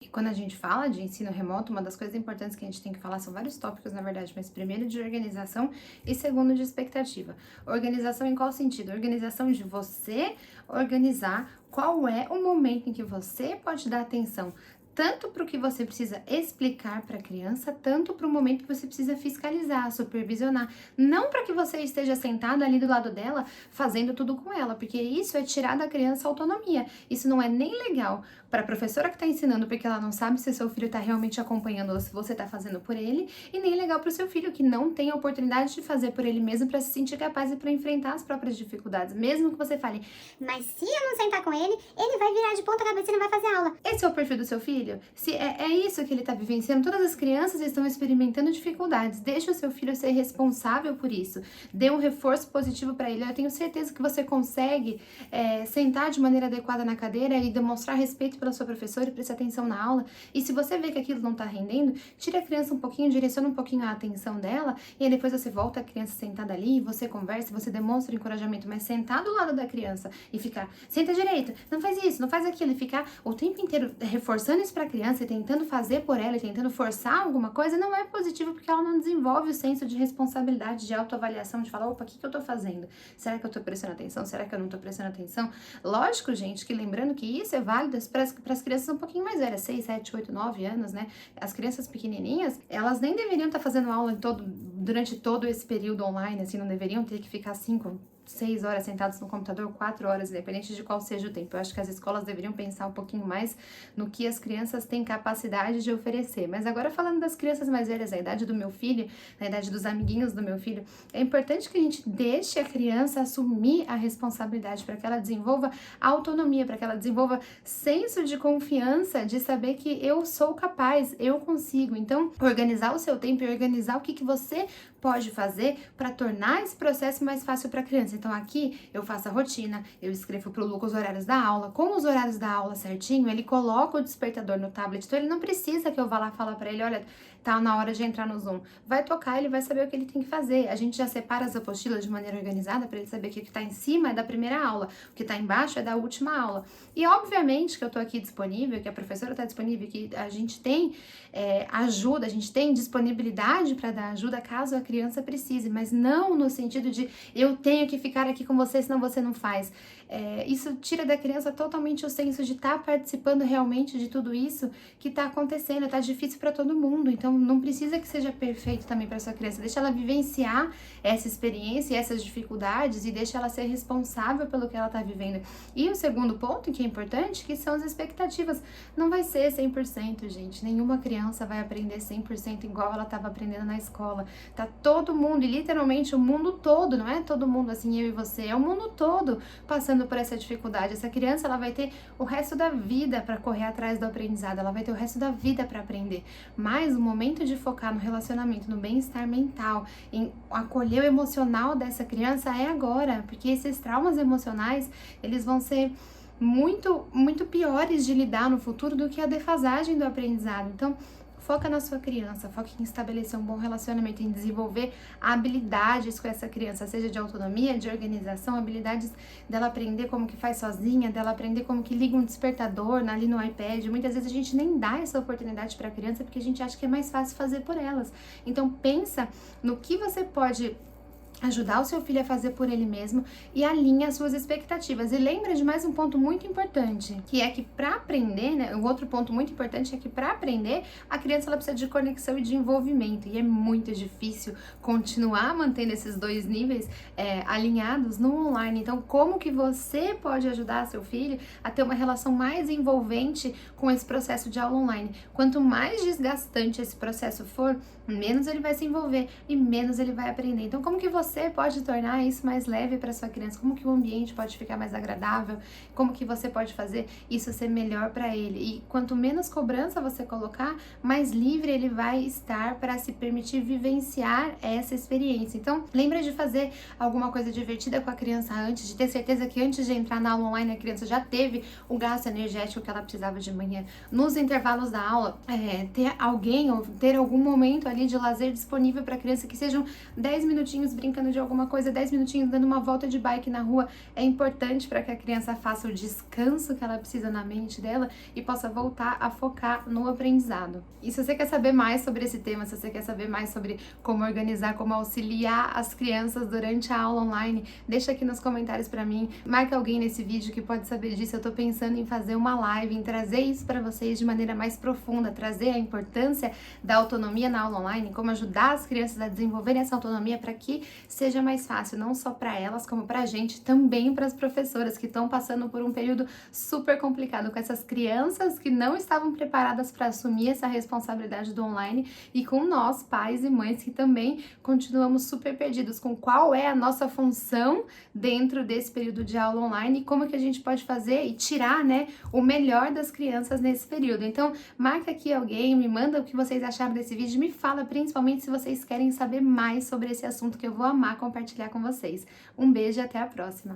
E quando a gente fala de ensino remoto, uma das coisas importantes que a gente tem que falar são vários tópicos, na verdade, mas primeiro de organização e segundo de expectativa. Organização em qual sentido? Organização de você organizar qual é o momento em que você pode dar atenção tanto para o que você precisa explicar para a criança, tanto para o momento que você precisa fiscalizar, supervisionar. Não para que você esteja sentado ali do lado dela fazendo tudo com ela, porque isso é tirar da criança a autonomia. Isso não é nem legal para a professora que está ensinando, porque ela não sabe se seu filho está realmente acompanhando ou se você está fazendo por ele, e nem legal para o seu filho que não tem a oportunidade de fazer por ele mesmo para se sentir capaz e para enfrentar as próprias dificuldades, mesmo que você fale, mas se eu não sentar com ele vai virar de ponta cabeça e não vai fazer aula. esse é o perfil do seu filho? Se é isso que ele está vivenciando, todas as crianças estão experimentando dificuldades. Deixa o seu filho ser responsável por isso. Dê um reforço positivo para ele. Eu tenho certeza que você consegue sentar de maneira adequada na cadeira e demonstrar respeito pela sua professora e prestar atenção na aula. E se você vê que aquilo não está rendendo, tira a criança um pouquinho, direciona um pouquinho a atenção dela e aí depois você volta a criança sentada ali, você conversa, você demonstra encorajamento, mas sentar do lado da criança e ficar, senta direito, não faz isso, não faz aquilo, e ficar o tempo inteiro reforçando isso para a criança e tentando fazer por ela e tentando forçar alguma coisa, não é positivo porque ela não desenvolve o senso de responsabilidade, de autoavaliação, de falar, opa, o que eu tô fazendo? Será que eu tô prestando atenção? Será que eu não tô prestando atenção? Lógico, gente, que lembrando que isso é válido para as crianças um pouquinho mais velhas, 6, 7, 8, 9 anos, né? As crianças pequenininhas, elas nem deveriam estar fazendo aula durante todo esse período online, assim, não deveriam ter que ficar 5, 6 horas sentados no computador, 4 horas, independente de qual seja o tempo. Eu acho que as escolas deveriam pensar um pouquinho mais no que as crianças têm capacidade de oferecer. Mas agora falando das crianças mais velhas, a idade do meu filho, na idade dos amiguinhos do meu filho, é importante que a gente deixe a criança assumir a responsabilidade para que ela desenvolva autonomia, para que ela desenvolva senso de confiança, de saber que eu sou capaz, eu consigo. Então, organizar o seu tempo e organizar o que você pode fazer para tornar esse processo mais fácil para a criança. Então aqui eu faço a rotina, eu escrevo pro Lucas os horários da aula, com os horários da aula certinho, ele coloca o despertador no tablet, então ele não precisa que eu vá lá falar para ele, olha, tá na hora de entrar no Zoom. Vai tocar, ele vai saber o que ele tem que fazer. A gente já separa as apostilas de maneira organizada para ele saber que o que tá em cima é da primeira aula, o que tá embaixo é da última aula. E obviamente que eu tô aqui disponível, que a professora tá disponível, que a gente tem ajuda, a gente tem disponibilidade para dar ajuda caso a criança precise, mas não no sentido de eu tenho que ficar aqui com você, senão você não faz. Isso tira da criança totalmente o senso de estar participando realmente de tudo isso que está acontecendo, tá difícil para todo mundo, então não precisa que seja perfeito também para sua criança, deixa ela vivenciar essa experiência e essas dificuldades e deixa ela ser responsável pelo que ela está vivendo. E o segundo ponto que é importante, que são as expectativas. Não vai ser 100%, gente, nenhuma criança vai aprender 100% igual ela estava aprendendo na escola. Tá todo mundo, e literalmente o mundo todo, não é todo mundo assim, eu e você, é o mundo todo passando por essa dificuldade. Essa criança, ela vai ter o resto da vida para correr atrás do aprendizado, ela vai ter o resto da vida para aprender. Mas o momento de focar no relacionamento, no bem-estar mental, em acolher o emocional dessa criança é agora, porque esses traumas emocionais, eles vão ser muito, muito piores de lidar no futuro do que a defasagem do aprendizado. Então, foca na sua criança, foca em estabelecer um bom relacionamento, em desenvolver habilidades com essa criança, seja de autonomia, de organização, habilidades dela aprender como que faz sozinha, dela aprender como que liga um despertador ali no iPad. Muitas vezes a gente nem dá essa oportunidade para a criança porque a gente acha que é mais fácil fazer por elas. Então pensa no que você pode ajudar o seu filho a fazer por ele mesmo e alinha as suas expectativas. E lembra de mais um ponto muito importante, que é que para aprender, né, um outro ponto muito importante é que para aprender, a criança ela precisa de conexão e de envolvimento, e é muito difícil continuar mantendo esses dois níveis alinhados no online. Então, como que você pode ajudar seu filho a ter uma relação mais envolvente com esse processo de aula online? Quanto mais desgastante esse processo for, menos ele vai se envolver e menos ele vai aprender. Então, como que você pode tornar isso mais leve para sua criança? Como que o ambiente pode ficar mais agradável? Como que você pode fazer isso ser melhor para ele? E quanto menos cobrança você colocar, mais livre ele vai estar para se permitir vivenciar essa experiência. Então, lembra de fazer alguma coisa divertida com a criança antes, de ter certeza que antes de entrar na aula online a criança já teve o gasto energético que ela precisava de manhã. Nos intervalos da aula, ter alguém ou ter algum momento ali de lazer disponível para a criança, que sejam 10 minutinhos brincando brincando de alguma coisa, 10 minutinhos dando uma volta de bike na rua é importante para que a criança faça o descanso que ela precisa na mente dela e possa voltar a focar no aprendizado. E se você quer saber mais sobre esse tema, se você quer saber mais sobre como organizar, como auxiliar as crianças durante a aula online, deixa aqui nos comentários para mim, marca alguém nesse vídeo que pode saber disso. Eu tô pensando em fazer uma live, em trazer isso para vocês de maneira mais profunda, trazer a importância da autonomia na aula online, como ajudar as crianças a desenvolverem essa autonomia para que seja mais fácil, não só para elas, como para a gente, também para as professoras que estão passando por um período super complicado com essas crianças que não estavam preparadas para assumir essa responsabilidade do online e com nós, pais e mães, que também continuamos super perdidos com qual é a nossa função dentro desse período de aula online e como que a gente pode fazer e tirar, né, o melhor das crianças nesse período. Então, marca aqui alguém, me manda o que vocês acharam desse vídeo, me fala principalmente se vocês querem saber mais sobre esse assunto que eu vou amar compartilhar com vocês. Um beijo e até a próxima!